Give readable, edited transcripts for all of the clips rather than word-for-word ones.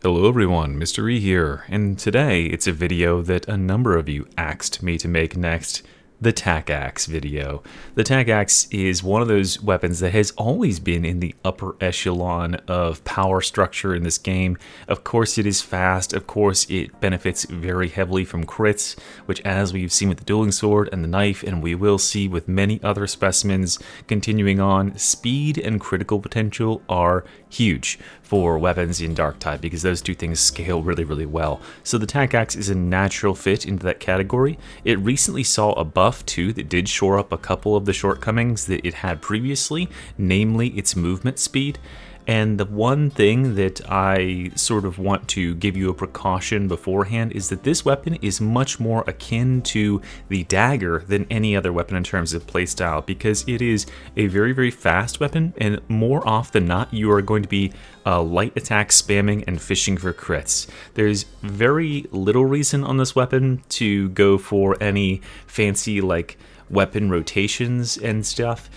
Hello everyone, Mr. E here, and today it's a video that a number of you asked me to make next, the TAC-AXE video. The TAC-AXE is one of those weapons that has always been in the upper echelon of power structure in this game. Of course it is fast, of course it benefits very heavily from crits, which as we've seen with the dueling sword and the knife, and we will see with many other specimens continuing on, speed and critical potential are huge for weapons in Darktide because those two things scale really well. So the TAC-AXE is a natural fit into that category. It recently saw a buff too that did shore up a couple of the shortcomings that it had previously, namely its movement speed. And the one thing that I sort of want to give you a precaution beforehand is that this weapon is much more akin to the dagger than any other weapon in terms of playstyle, because it is a very fast weapon, and more often than not you are going to be light attack spamming and fishing for crits. There's very little reason on this weapon to go for any fancy like weapon rotations and stuff.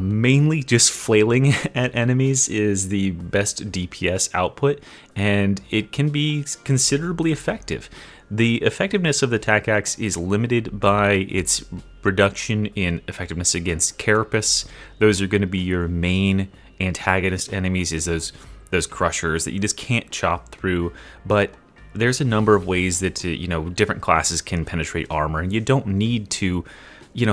Mainly just flailing at enemies is the best DPS output, and it can be considerably effective. The effectiveness of the TAC-AXE is limited by its reduction in effectiveness against carapace. Those are going to be your main antagonist enemies, is those crushers that you just can't chop through. But there's a number of ways that different classes can penetrate armor, and you don't need to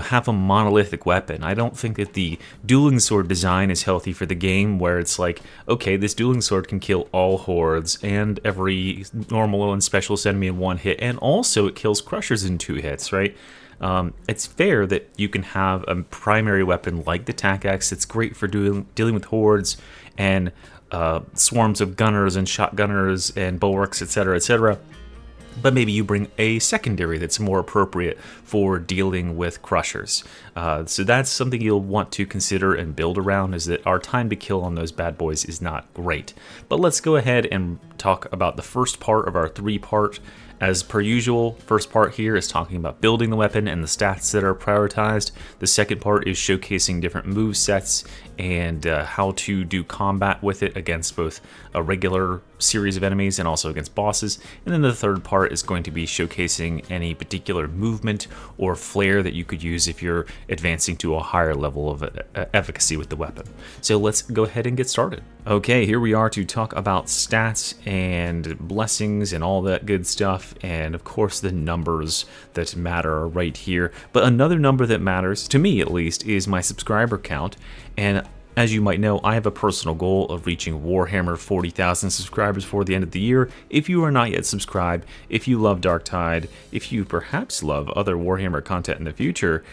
have a monolithic weapon. I don't think that the dueling sword design is healthy for the game, where it's like, okay, this dueling sword can kill all hordes and every normal and specialist enemy in one hit, and also it kills crushers in 2 hits, right? It's fair that you can have a primary weapon like the TAC-AXE that's great for dealing with hordes and swarms of gunners and shotgunners and bulwarks, etc. But maybe you bring a secondary that's more appropriate for dealing with crushers. So that's something you'll want to consider and build around, is that our time to kill on those bad boys is not great. But let's go ahead and talk about the first part of our 3-part. As per usual, first part here is talking about building the weapon and the stats that are prioritized. The second part is showcasing different move sets and how to do combat with it against both a regular series of enemies and also against bosses. And then the third part is going to be showcasing any particular movement or flair that you could use if you're advancing to a higher level of efficacy with the weapon. So let's go ahead and get started. Okay, here we are to talk about stats and blessings and all that good stuff, and of course the numbers that matter are right here. But another number that matters, to me at least, is my subscriber count. And as you might know, I have a personal goal of reaching Warhammer 40,000 subscribers before the end of the year. If you are not yet subscribed, if you love Darktide, if you perhaps love other Warhammer content in the future,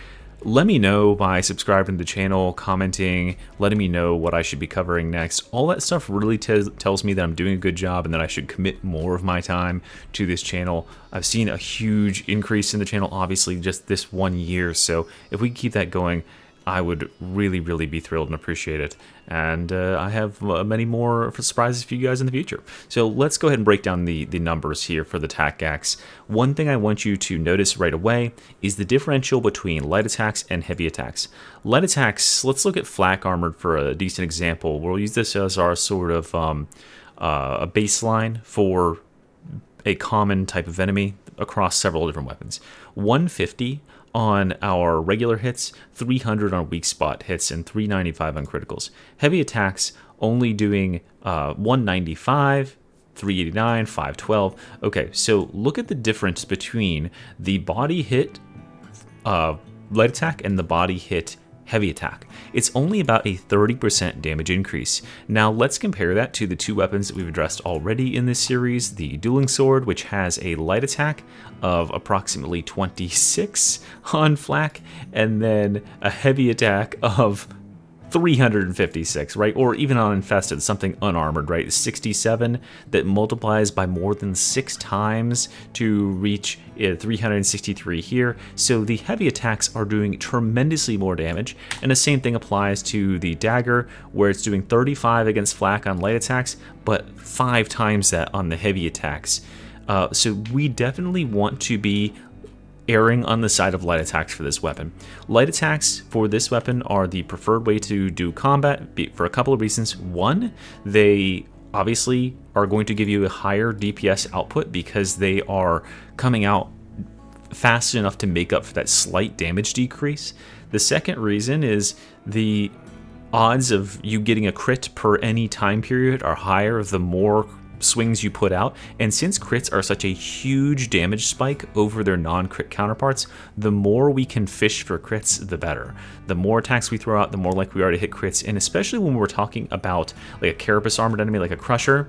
let me know by subscribing to the channel, commenting, letting me know what I should be covering next. All that stuff really tells me that I'm doing a good job and that I should commit more of my time to this channel. I've seen a huge increase in the channel, obviously, just this 1 year. So if we keep that going, I would really be thrilled and appreciate it. And I have many more surprises for you guys in the future. So let's go ahead and break down the numbers here for the TAC-AXE. One thing I want you to notice right away is the differential between light attacks and heavy attacks. Light attacks, let's look at flak armored for a decent example. We'll use this as our sort of a baseline for a common type of enemy across several different weapons. 150 on our regular hits, 300 on weak spot hits, and 395 on criticals. Heavy attacks only doing 195, 389, 512. Okay, so look at the difference between the body hit light attack and the body hit heavy attack. It's only about a 30% damage increase. Now let's compare that to the 2 weapons that we've addressed already in this series, the dueling sword, which has a light attack of approximately 26 on flak, and then a heavy attack of 356, right? Or even on infested, something unarmored, right? 67, that multiplies by more than 6 times to reach 363 here. So the heavy attacks are doing tremendously more damage, and the same thing applies to the dagger, where it's doing 35 against flak on light attacks, but 5 times that on the heavy attacks. So we definitely want to be erring on the side of light attacks for this weapon. Light attacks for this weapon are the preferred way to do combat for a couple of reasons. One, they obviously are going to give you a higher DPS output because they are coming out fast enough to make up for that slight damage decrease. The second reason is the odds of you getting a crit per any time period are higher the more swings you put out, and since crits are such a huge damage spike over their non-crit counterparts, the more we can fish for crits, the better. The more attacks we throw out, the more likely we are to hit crits, and especially when we're talking about like a carapace armored enemy like a crusher,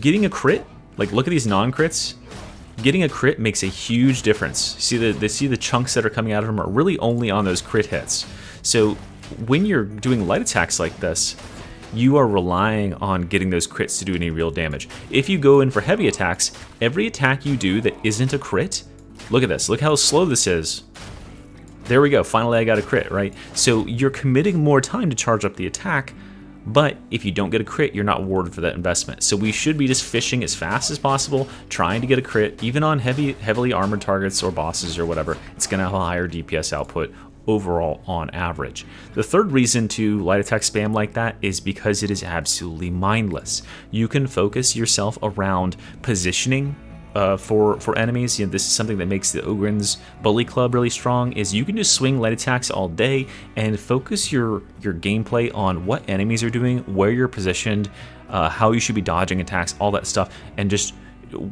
getting a crit, like look at these non-crits, getting a crit makes a huge difference. See the chunks that are coming out of them are really only on those crit hits. So when you're doing light attacks like this, you are relying on getting those crits to do any real damage. If you go in for heavy attacks, every attack you do that isn't a crit, look at this, look how slow this is. There we go, finally I got a crit, right? So you're committing more time to charge up the attack, but if you don't get a crit, you're not rewarded for that investment. So we should be just fishing as fast as possible, trying to get a crit, even on heavily armored targets or bosses or whatever. It's gonna have a higher DPS output overall on average. The third reason to light attack spam like that is because it is absolutely mindless. You can focus yourself around positioning for enemies. You know, this is something that makes the Ogryn's Bully Club really strong, is you can just swing light attacks all day and focus your gameplay on what enemies are doing, where you're positioned, how you should be dodging attacks, all that stuff, and just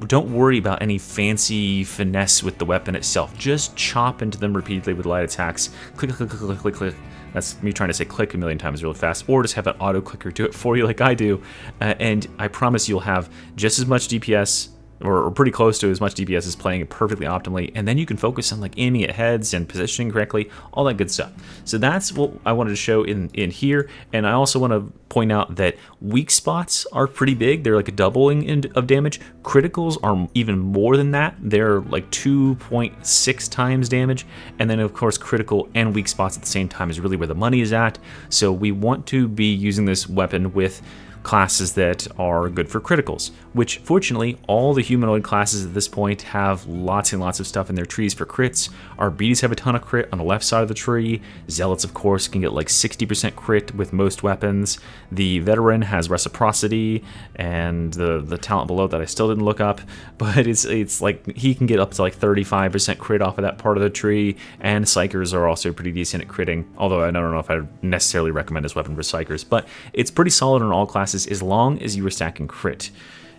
don't worry about any fancy finesse with the weapon itself. Just chop into them repeatedly with light attacks. Click, click, click, click, click, click. That's me trying to say click a million times really fast, or just have an auto clicker do it for you like I do. And I promise you'll have just as much DPS, or pretty close to as much DPS as playing it perfectly optimally, and then you can focus on like aiming at heads and positioning correctly, all that good stuff. So that's what I wanted to show in here, and I also want to point out that weak spots are pretty big. They're like a doubling of damage. Criticals are even more than that. They're like 2.6 times damage, and then of course critical and weak spots at the same time is really where the money is at. So we want to be using this weapon with classes that are good for criticals, which fortunately all the humanoid classes at this point have lots and lots of stuff in their trees for crits. Arbites have a ton of crit on the left side of the tree. Zealots, of course, can get like 60% crit with most weapons. The veteran has reciprocity, and the talent below that I still didn't look up, but it's like he can get up to like 35% crit off of that part of the tree, and psychers are also pretty decent at critting, although I don't know if I would necessarily recommend this weapon for psychers, but it's pretty solid in all classes as long as you were stacking crit.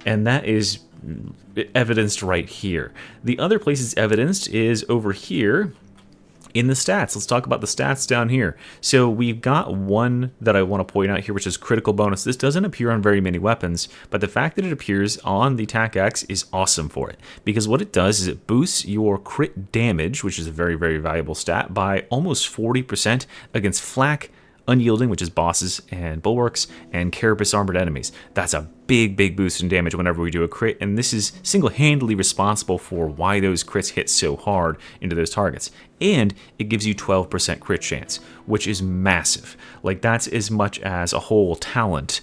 And that is evidenced right here. The other place it's evidenced is over here in the stats. Let's talk about the stats down here. So we've got one that I want to point out here, which is critical bonus. This doesn't appear on very many weapons, but the fact that it appears on the TAC-AXE is awesome for it, because what it does is it boosts your crit damage, which is a very, very valuable stat, by almost 40% against flak, unyielding, which is bosses and bulwarks, and carapace armored enemies. That's a big, big boost in damage whenever we do a crit, and this is single-handedly responsible for why those crits hit so hard into those targets. And it gives you 12% crit chance, which is massive. Like, that's as much as a whole talent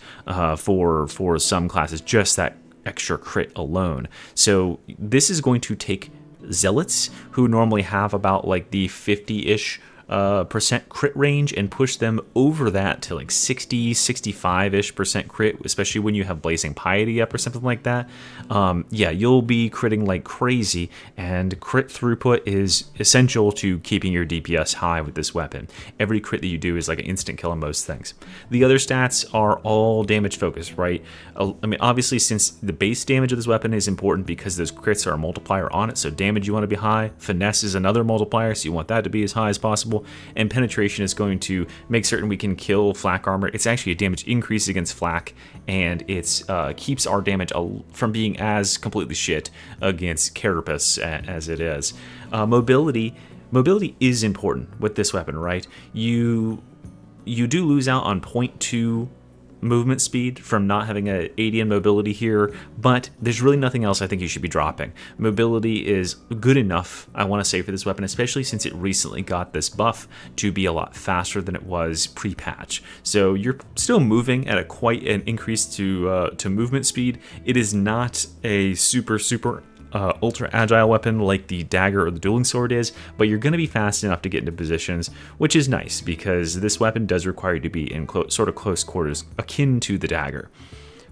for some classes, just that extra crit alone. So this is going to take zealots, who normally have about like the 50-ish percent crit range, and push them over that to like 65-ish% crit, especially when you have Blazing Piety up or something like that. Yeah, you'll be critting like crazy, and crit throughput is essential to keeping your DPS high with this weapon. Every crit that you do is like an instant kill on most things. The other stats are all damage focused, right? I mean, obviously, since the base damage of this weapon is important because those crits are a multiplier on it, so damage you want to be high. Finesse is another multiplier, so you want that to be as high as possible. And penetration is going to make certain we can kill flak armor. It's actually a damage increase against flak, and it keeps our damage from being as completely shit against carapace as it is. Mobility is important with this weapon, right? You do lose out on 0.2 movement speed from not having a 80 in mobility here, but there's really nothing else I think you should be dropping. Mobility is good enough, I want to say, for this weapon, especially since it recently got this buff to be a lot faster than it was pre-patch. So you're still moving at quite an increase to movement speed. It is not a super ultra agile weapon like the dagger or the dueling sword is, but you're going to be fast enough to get into positions, which is nice because this weapon does require you to be in sort of close quarters, akin to the dagger.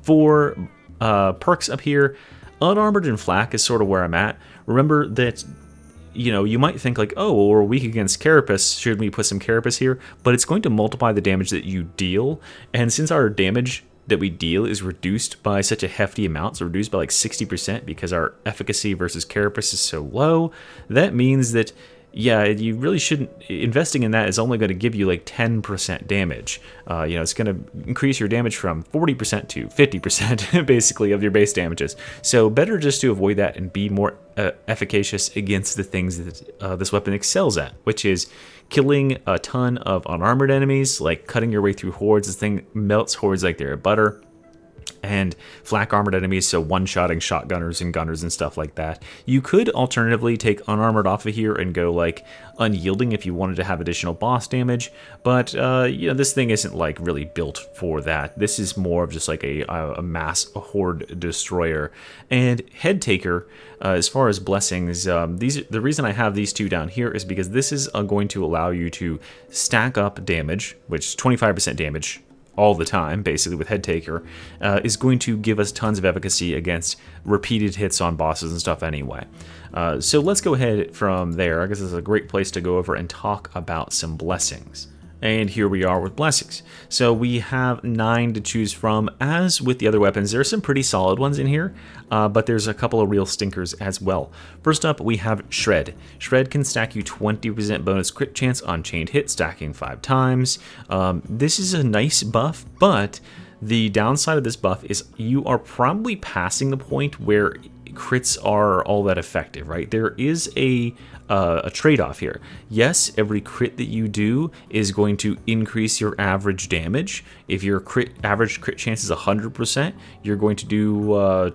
For perks up here, unarmored and flak is sort of where I'm at. Remember that, you know, you might think like, oh, well, we're weak against carapace, should we put some carapace here? But it's going to multiply the damage that you deal, and since our damage that we deal is reduced by such a hefty amount, so reduced by like 60% because our efficacy versus carapace is so low, that means that, yeah, you really shouldn't, investing in that is only going to give you like 10% damage. You know, it's going to increase your damage from 40% to 50% basically of your base damages. So better just to avoid that and be more efficacious against the things that this weapon excels at, which is killing a ton of unarmored enemies, like cutting your way through hordes. This thing melts hordes like they're butter. And flak armored enemies, so one-shotting shotgunners and gunners and stuff like that. You could alternatively take unarmored off of here and go like unyielding if you wanted to have additional boss damage, but you know, this thing isn't like really built for that. This is more of just like a horde destroyer. And head taker, as far as blessings, the reason I have these two down here is because this is going to allow you to stack up damage, which is 25% damage all the time, basically, with Head Taker, is going to give us tons of efficacy against repeated hits on bosses and stuff anyway. So let's go ahead from there. I guess this is a great place to go over and talk about some blessings. And here we are with blessings. So we have 9 to choose from. As with the other weapons, there are some pretty solid ones in here, but there's a couple of real stinkers as well. First up, we have Shred. Shred can stack you 20% bonus crit chance on chained hit, stacking 5 times. This is a nice buff, but the downside of this buff is you are probably passing the point where crits are all that effective, right? There is a trade-off here. Yes, every crit that you do is going to increase your average damage. If your average crit chance is 100%, you're going to do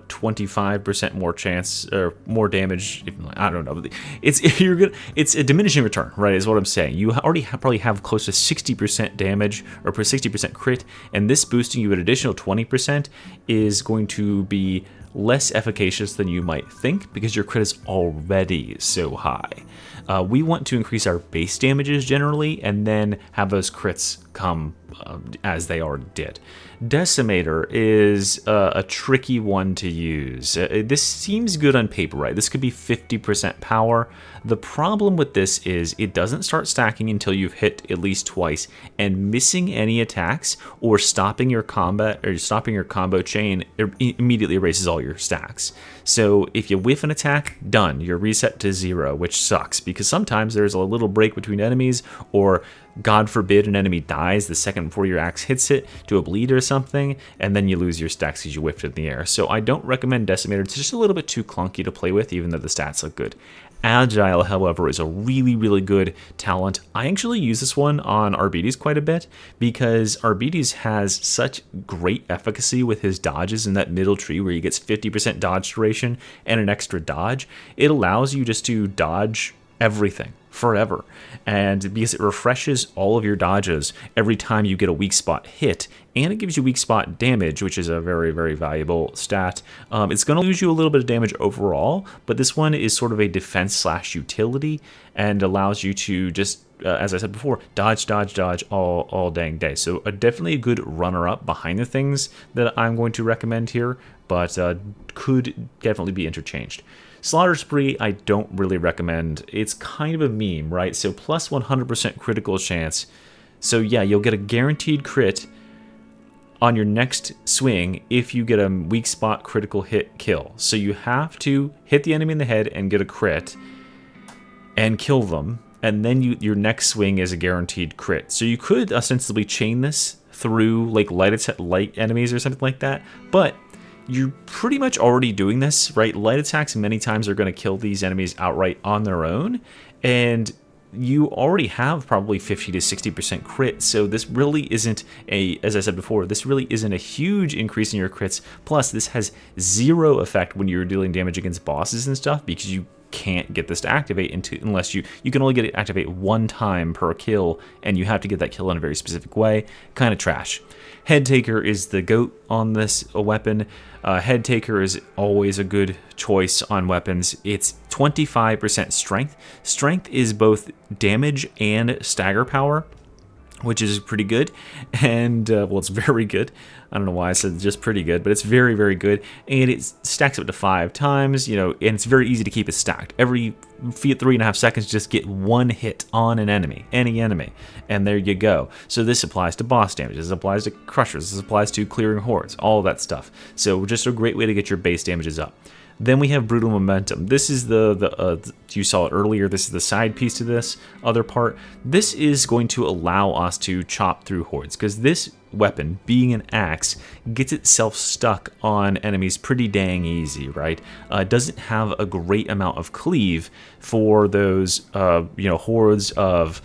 25% more chance or more damage. I don't know. It's a diminishing return, right? Is what I'm saying. You already probably have close to 60% damage or 60% crit, and this boosting you an additional 20% is going to be less efficacious than you might think because your crit is already so high. We want to increase our base damages generally and then have those crits come as they already did. Decimator is a tricky one to use. This seems good on paper, right? This could be 50% power. The problem with this is it doesn't start stacking until you've hit at least twice, and missing any attacks or stopping your combat or stopping your combo chain immediately erases all your stacks. So if you whiff an attack, done. You're reset to 0, which sucks because sometimes there's a little break between enemies, or God forbid an enemy dies the second before your axe hits it to a bleed or something, and then you lose your stacks because you whiffed it in the air. So I don't recommend Decimator. It's just a little bit too clunky to play with, even though the stats look good. Agile, however, is a really, really good talent. I actually use this one on Arbides quite a bit because Arbides has such great efficacy with his dodges in that middle tree where he gets 50% dodge duration and an extra dodge. It allows you just to dodge everything forever, and because it refreshes all of your dodges every time you get a weak spot hit, and it gives you weak spot damage, which is a very, very valuable stat. It's going to lose you a little bit of damage overall, but this one is sort of a defense slash utility and allows you to just, as I said before, dodge, dodge, dodge all dang day. So definitely a good runner-up behind the things that I'm going to recommend here, but could definitely be interchanged. Slaughter Spree, I don't really recommend. It's kind of a meme, right? So plus 100% critical chance. So yeah, you'll get a guaranteed crit on your next swing if you get a weak spot critical hit kill. So you have to hit the enemy in the head and get a crit and kill them, and then your next swing is a guaranteed crit. So you could ostensibly chain this through like light enemies or something like that, but you're pretty much already doing this, right? Light attacks many times are going to kill these enemies outright on their own, and you already have probably 50 to 60% crit, so this really isn't as I said before, this really isn't a huge increase in your crits. Plus, this has 0 effect when you're dealing damage against bosses and stuff because you can't get this to activate unless you can only get it to activate one time per kill, and you have to get that kill in a very specific way. Kind of trash. Head Taker is the GOAT on this weapon. Head Taker is always a good choice on weapons. It's 25% strength. Strength is both damage and stagger power, which is pretty good. And, well, it's very good. I don't know why I said just pretty good, but it's very, very good. And it stacks up to 5 times, you know, and it's very easy to keep it stacked. Every 3.5 seconds, just get one hit on an enemy, any enemy, and there you go. So this applies to boss damage, this applies to crushers, this applies to clearing hordes, all of that stuff. So just a great way to get your base damages up. Then we have Brutal Momentum. This is you saw it earlier, this is the side piece to this other part. This is going to allow us to chop through hordes, because this weapon, being an axe, gets itself stuck on enemies pretty dang easy, right? Doesn't have a great amount of cleave for those, you know, hordes of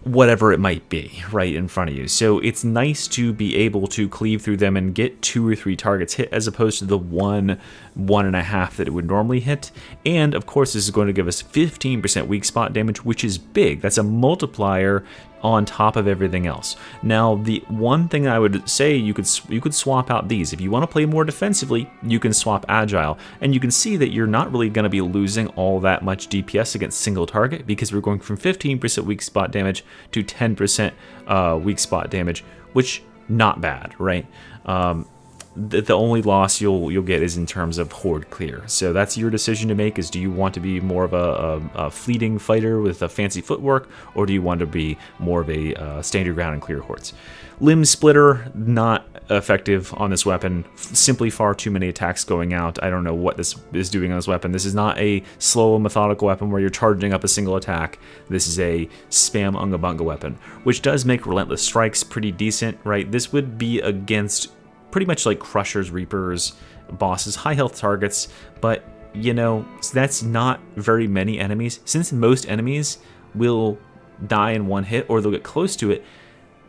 whatever it might be right in front of you. So it's nice to be able to cleave through them and get 2 or 3 targets hit, as opposed to the 1.5 that it would normally hit. And of course, this is going to give us 15% weak spot damage, which is big. That's a multiplier on top of everything else. Now, the one thing I would say, you could swap out these. If you want to play more defensively, you can swap Agile, and you can see that you're not really going to be losing all that much DPS against single target, because we're going from 15% weak spot damage to 10% weak spot damage, which not bad, right? The only loss you'll get is in terms of horde clear. So that's your decision to make, is do you want to be more of a fleeting fighter with a fancy footwork, or do you want to be more of a stand your ground and clear hordes? Limb Splitter, not effective on this weapon. Simply far too many attacks going out. I don't know what this is doing on this weapon. This is not a slow, methodical weapon where you're charging up a single attack. This is a spam unga bunga weapon, which does make Relentless Strikes pretty decent, right? This would be against pretty much like Crushers, Reapers, bosses, high health targets, but, you know, that's not very many enemies. Since most enemies will die in one hit, or they'll get close to it,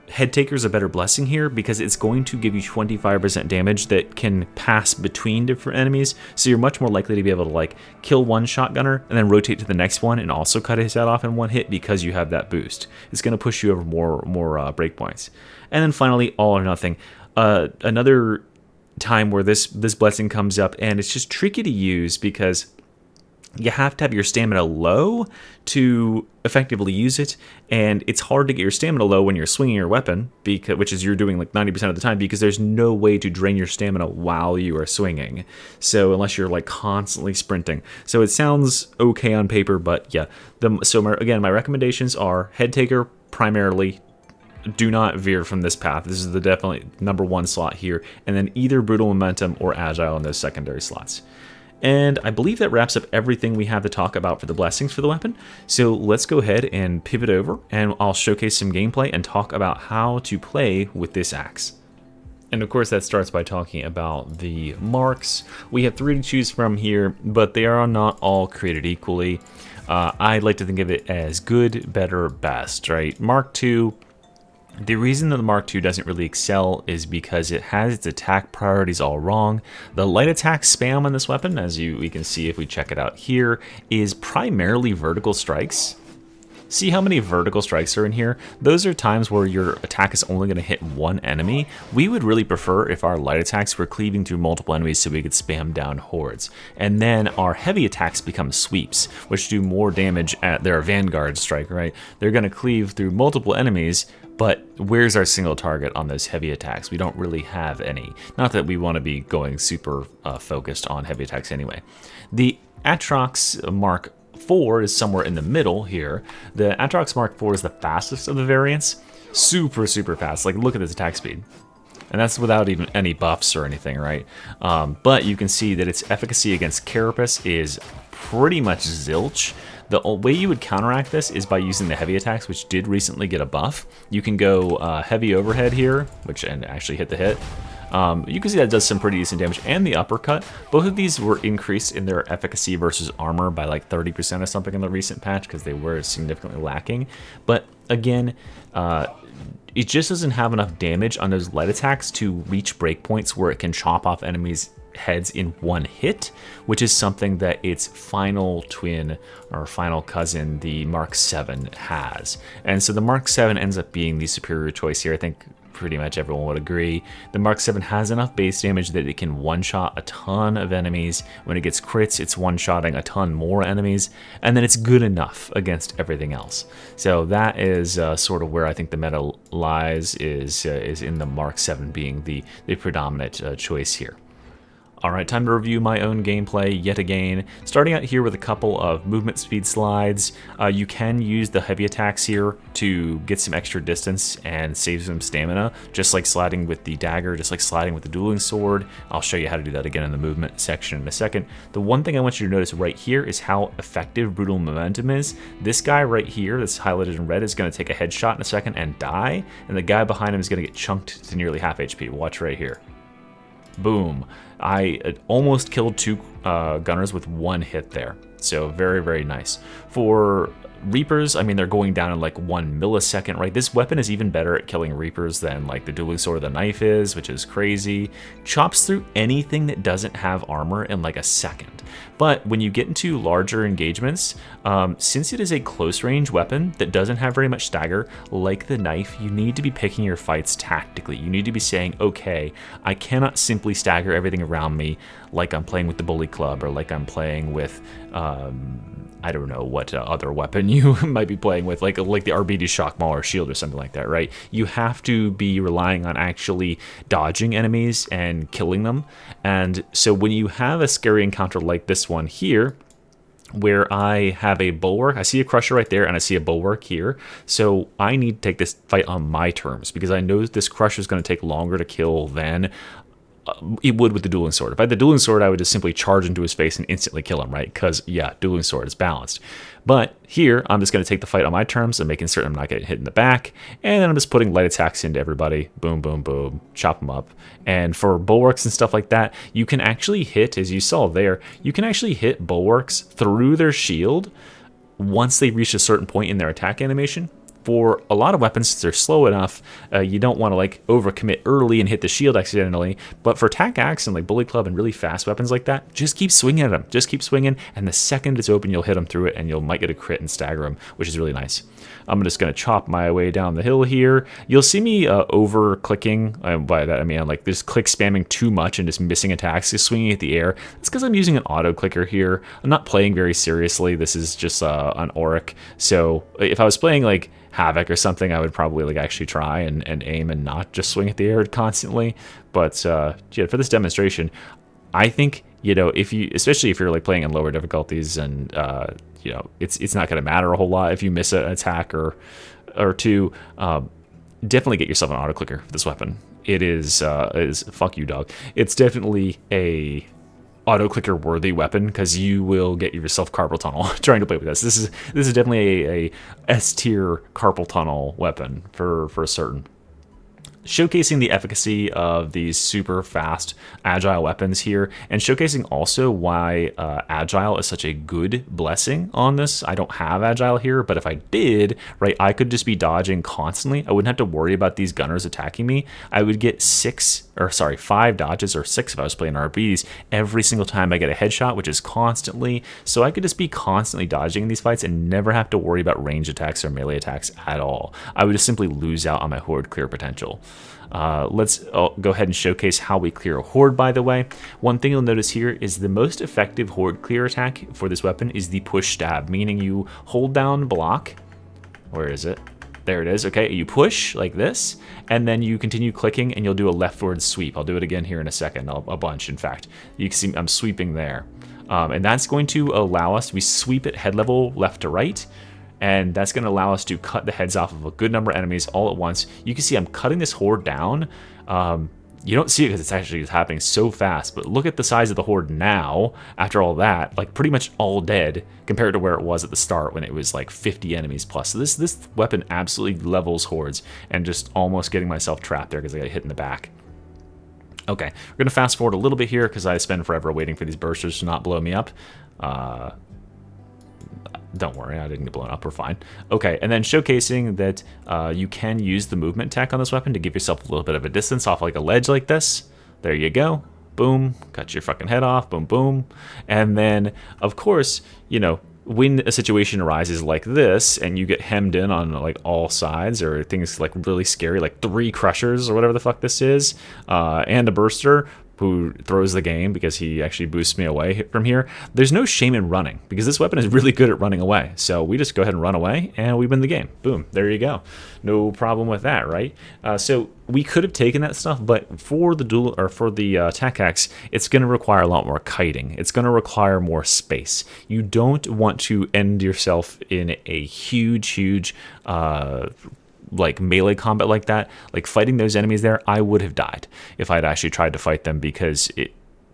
Head Taker's a better blessing here, because it's going to give you 25% damage that can pass between different enemies, so you're much more likely to be able to, like, kill one shotgunner and then rotate to the next one and also cut his head off in one hit, because you have that boost. It's going to push you over more breakpoints. And then finally, All or Nothing. Another time where this blessing comes up, and it's just tricky to use, because you have to have your stamina low to effectively use it, and it's hard to get your stamina low when you're swinging your weapon, which is you're doing like 90% of the time, because there's no way to drain your stamina while you are swinging. So unless you're like constantly sprinting. So it sounds okay on paper, but yeah. Again, my recommendations are Head Taker primarily. Do not veer from this path. This is the definitely #1 slot here, and then either Brutal Momentum or Agile in those secondary slots. And I believe that wraps up everything we have to talk about for the blessings for the weapon. So let's go ahead and pivot over, and I'll showcase some gameplay and talk about how to play with this axe. And of course, that starts by talking about the marks. We have 3 to choose from here, but they are not all created equally. I like to think of it as good, better, best, right? Mark II. The reason that the Mark II doesn't really excel is because it has its attack priorities all wrong. The light attack spam on this weapon, as we can see if we check it out here, is primarily vertical strikes. See how many vertical strikes are in here? Those are times where your attack is only going to hit one enemy. We would really prefer if our light attacks were cleaving through multiple enemies so we could spam down hordes. And then our heavy attacks become sweeps, which do more damage at their vanguard strike, right? They're going to cleave through multiple enemies, but where's our single target on those heavy attacks? We don't really have any. Not that we want to be going super focused on heavy attacks anyway. The Atrox Mark IV is somewhere in the middle here. The Atrox Mark IV is the fastest of the variants. Super, super fast. Like, look at this attack speed. And that's without even any buffs or anything, right? But you can see that its efficacy against Carapace is pretty much zilch. The way you would counteract this is by using the heavy attacks, which did recently get a buff. You can go heavy overhead here, and actually hit the hit. You can see that does some pretty decent damage, and the uppercut. Both of these were increased in their efficacy versus armor by like 30% or something in the recent patch, because they were significantly lacking. But again, it just doesn't have enough damage on those light attacks to reach breakpoints where it can chop off enemies heads in one hit, which is something that its final twin or final cousin, the Mark 7, has. And so the Mark 7 ends up being the superior choice here. I think pretty much everyone would agree. The Mark 7 has enough base damage that it can one-shot a ton of enemies. When it gets crits, it's one-shotting a ton more enemies, and then it's good enough against everything else. So that is sort of where I think the meta lies, is in the Mark 7 being the predominant choice here. Alright, time to review my own gameplay yet again. Starting out here with a couple of movement speed slides. You can use the heavy attacks here to get some extra distance and save some stamina, just like sliding with the dagger, just like sliding with the dueling sword. I'll show you how to do that again in the movement section in a second. The one thing I want you to notice right here is how effective Brutal Momentum is. This guy right here that's highlighted in red is going to take a headshot in a second and die, and the guy behind him is going to get chunked to nearly half HP. Watch right here. Boom. I almost killed two gunners with one hit there. So very, very nice. For Reapers, I mean, they're going down in like 1 millisecond, right? This weapon is even better at killing Reapers than like the dueling sword or the knife is, which is crazy. Chops through anything that doesn't have armor in like a second. But when you get into larger engagements, since it is a close range weapon that doesn't have very much stagger, like the knife, you need to be picking your fights tactically. You need to be saying, okay, I cannot simply stagger everything around me like I'm playing with the Bully Club or like I'm playing with, I don't know what other weapon you might be playing with, like the RBD Shock Maul or Shield or something like that, right? You have to be relying on actually dodging enemies and killing them. And so when you have a scary encounter like this one here, where I have a bulwark, I see a crusher right there and I see a bulwark here, so I need to take this fight on my terms because I know this crusher is going to take longer to kill than it would with the dueling sword. If I had the dueling sword, I would just simply charge into his face and instantly kill him, right? Because, yeah, dueling sword is balanced. But here, I'm just going to take the fight on my terms and making certain I'm not getting hit in the back. And then I'm just putting light attacks into everybody. Boom, boom, boom. Chop them up. And for bulwarks and stuff like that, you can actually hit, as you saw there, you can actually hit bulwarks through their shield once they reach a certain point in their attack animation. For a lot of weapons, they're slow enough, you don't want to like overcommit early and hit the shield accidentally. But for TAC-AXE and like Bully Club and really fast weapons like that, just keep swinging at them. Just keep swinging, and the second it's open, you'll hit them through it, and you might get a crit and stagger them, which is really nice. I'm just going to chop my way down the hill here. You'll see me over-clicking. By that, I mean, I'm like just click spamming too much and just missing attacks, just swinging at the air. It's because I'm using an auto-clicker here. I'm not playing very seriously. This is just an Auric. So if I was playing like Havoc or something, I would probably like actually try and aim and not just swing at the air constantly. But yeah, for this demonstration, I think, you know, if you, especially if you're like playing in lower difficulties, and you know, it's not going to matter a whole lot if you miss an attack or two. Definitely get yourself an auto clicker for this weapon. It is fuck you, dog. It's definitely a auto clicker worthy weapon because you will get yourself carpal tunnel trying to play with this. This is definitely a S tier carpal tunnel weapon for certain. Showcasing the efficacy of these super fast agile weapons here, and showcasing also why agile is such a good blessing on this. I don't have agile here, but if I did, right, I could just be dodging constantly. I wouldn't have to worry about these gunners attacking me. I would get 5 dodges or 6 if I was playing RBs every single time I get a headshot, which is constantly. So I could just be constantly dodging in these fights and never have to worry about range attacks or melee attacks at all. I would just simply lose out on my horde clear potential. Let's go ahead and showcase how we clear a horde, by the way. One thing you'll notice here is the most effective horde clear attack for this weapon is the push stab, meaning you hold down block. Where is it? There it is. Okay, you push like this, and then you continue clicking, and you'll do a leftward sweep. I'll do it again here in a second, a bunch, in fact. You can see I'm sweeping there. And that's going to allow us, we sweep at head level left to right, and that's going to allow us to cut the heads off of a good number of enemies all at once. You can see I'm cutting this horde down. You don't see it because it's actually happening so fast, but look at the size of the horde now, after all that, like pretty much all dead compared to where it was at the start when it was like 50 enemies plus. So this weapon absolutely levels hordes, and just almost getting myself trapped there because I got hit in the back. Okay, we're going to fast forward a little bit here because I spend forever waiting for these bursters to not blow me up. Don't worry, I didn't get blown up, we're fine. Okay, and then showcasing that you can use the movement tech on this weapon to give yourself a little bit of a distance off like a ledge like this. There you go. boom, cut your fucking head off, boom, boom. And then, of course, you know, when a situation arises like this and you get hemmed in on like all sides, or things like really scary, like 3 crushers or whatever the fuck this is, and a burster who throws the game because he actually boosts me away from here, there's no shame in running, because this weapon is really good at running away. So we just go ahead and run away and we win the game. Boom, there you go. No problem with that, right? So we could have taken that stuff, but for the TAC-AXE, it's going to require a lot more kiting. It's going to require more space. You don't want to end yourself in a huge like melee combat like that. Like fighting those enemies there, I would have died if I'd actually tried to fight them, because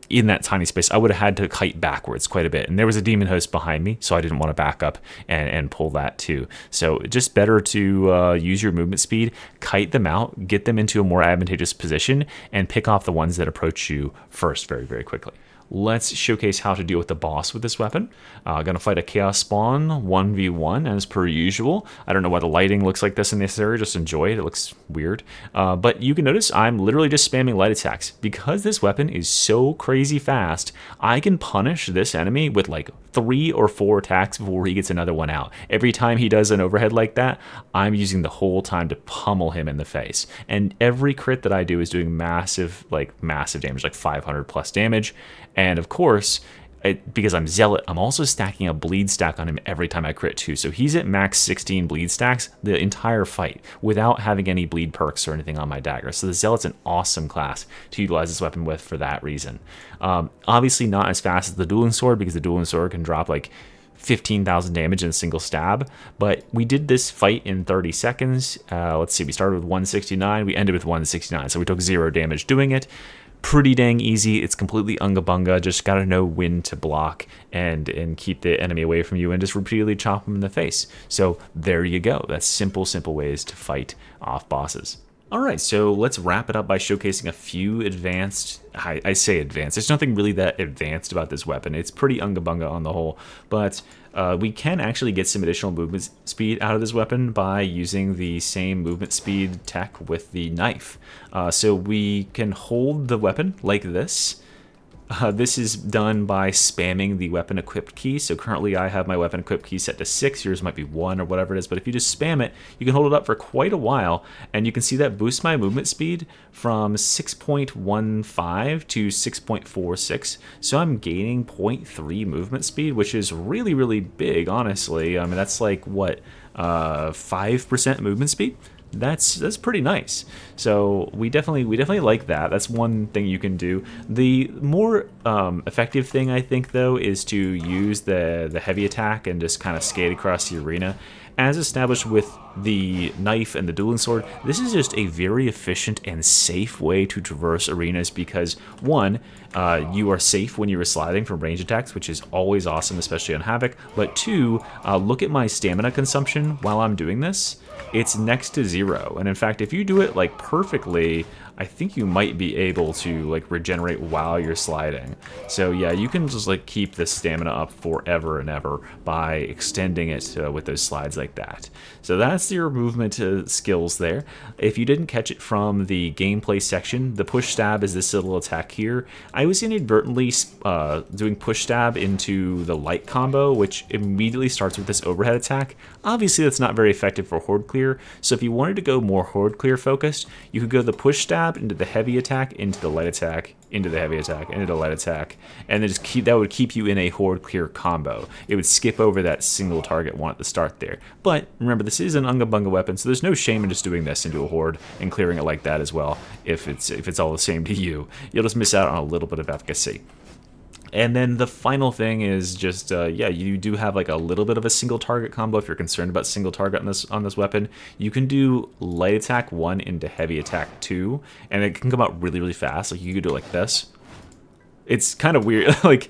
in that tiny space I would have had to kite backwards quite a bit, and there was a demon host behind me, so I didn't want to back up and pull that too. So just better to use your movement speed, kite them out, get them into a more advantageous position, and pick off the ones that approach you first very quickly. Let's showcase how to deal with the boss with this weapon. Gonna fight a Chaos Spawn 1v1 as per usual. I don't know why the lighting looks like this in this area, just enjoy it, it looks weird. But you can notice I'm literally just spamming light attacks. Because this weapon is so crazy fast, I can punish this enemy with like 3 or 4 attacks before he gets another one out. Every time he does an overhead like that, I'm using the whole time to pummel him in the face. And every crit that I do is doing massive damage, like 500 plus damage. And of course, because I'm Zealot, I'm also stacking a bleed stack on him every time I crit too. So he's at max 16 bleed stacks the entire fight without having any bleed perks or anything on my dagger. So the Zealot's an awesome class to utilize this weapon with for that reason. Obviously not as fast as the Dueling Sword, because the Dueling Sword can drop like 15,000 damage in a single stab, but we did this fight in 30 seconds. Let's see, we started with 169, we ended with 169, so we took 0 damage doing it. Pretty dang easy. It's completely unga bunga. Just gotta know when to block and keep the enemy away from you, and just repeatedly chop them in the face. So there you go. That's simple ways to fight off bosses. Alright, so let's wrap it up by showcasing a few advanced, I say advanced, there's nothing really that advanced about this weapon. It's pretty unga bunga on the whole, but we can actually get some additional movement speed out of this weapon by using the same movement speed tech with the knife. So we can hold the weapon like this. This is done by spamming the weapon equipped key. So currently I have my weapon equipped key set to 6, yours might be 1 or whatever it is, but if you just spam it, you can hold it up for quite a while, and you can see that boosts my movement speed from 6.15 to 6.46. So I'm gaining 0.3 movement speed, which is really big, honestly. I mean, that's like what, 5% movement speed? That's pretty nice. So we definitely like that. That's one thing you can do. The more effective thing, I think, though, is to use the heavy attack and just kind of skate across the arena. As established with the knife and the dueling sword, this is just a very efficient and safe way to traverse arenas, because one, you are safe when you are sliding from range attacks, which is always awesome, especially on Havoc, but two, look at my stamina consumption while I'm doing this. It's next to 0, and in fact, if you do it like perfectly, I think you might be able to like regenerate while you're sliding. So yeah, you can just like keep this stamina up forever and ever by extending it with those slides like that. So that's your movement skills there. If you didn't catch it from the gameplay section, the push stab is this little attack here. I was inadvertently doing push stab into the light combo, which immediately starts with this overhead attack. Obviously that's not very effective for horde clear, so if you wanted to go more horde clear focused, you could go the push stab into the heavy attack, into the light attack, into the heavy attack, into the light attack, and then just that would keep you in a horde clear combo. It would skip over that single target one at the start there. But remember, this is an unga bunga weapon, so there's no shame in just doing this into a horde and clearing it like that as well. If it's all the same to you, you'll just miss out on a little bit of efficacy. And then the final thing is just, yeah, you do have like a little bit of a single target combo if you're concerned about single target on this weapon. You can do light attack 1 into heavy attack 2, and it can come out really fast. Like you could do it like this. It's kind of weird. Like,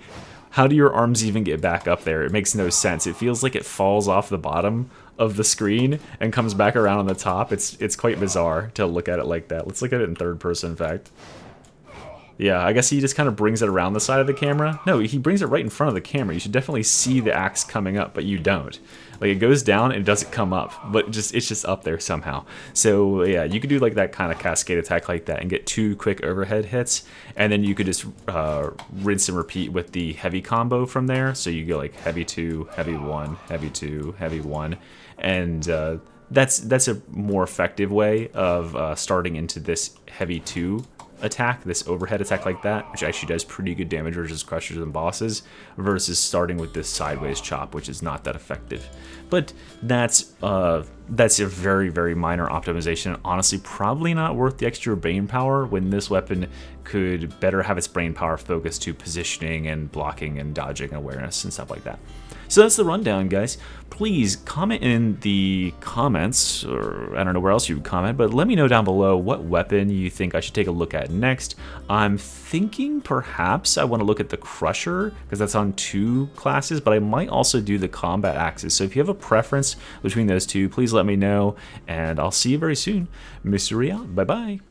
how do your arms even get back up there? It makes no sense. It feels like it falls off the bottom of the screen and comes back around on the top. It's quite bizarre to look at it like that. Let's look at it in third person, in fact. Yeah, I guess he just kind of brings it around the side of the camera. No, he brings it right in front of the camera. You should definitely see the axe coming up, but you don't. Like, it goes down and it doesn't come up, but it's just up there somehow. So yeah, you could do like that kind of cascade attack like that and get 2 quick overhead hits, and then you could just rinse and repeat with the heavy combo from there. So you go like heavy 2, heavy 1, heavy 2, heavy 1, and that's a more effective way of starting into this heavy 2 attack, this overhead attack like that, which actually does pretty good damage versus crushers and bosses, versus starting with this sideways chop, which is not that effective. But that's a very, very minor optimization. Honestly, probably not worth the extra brain power when this weapon could better have its brain power focused to positioning and blocking and dodging awareness and stuff like that. So that's the rundown, guys. Please comment in the comments, or I don't know where else you would comment, but let me know down below what weapon you think I should take a look at next. I'm thinking perhaps I want to look at the Crusher, because that's on 2 classes, but I might also do the combat axes. So if you have a preference between those two, please let me know, and I'll see you very soon. Mystery out. Bye-bye.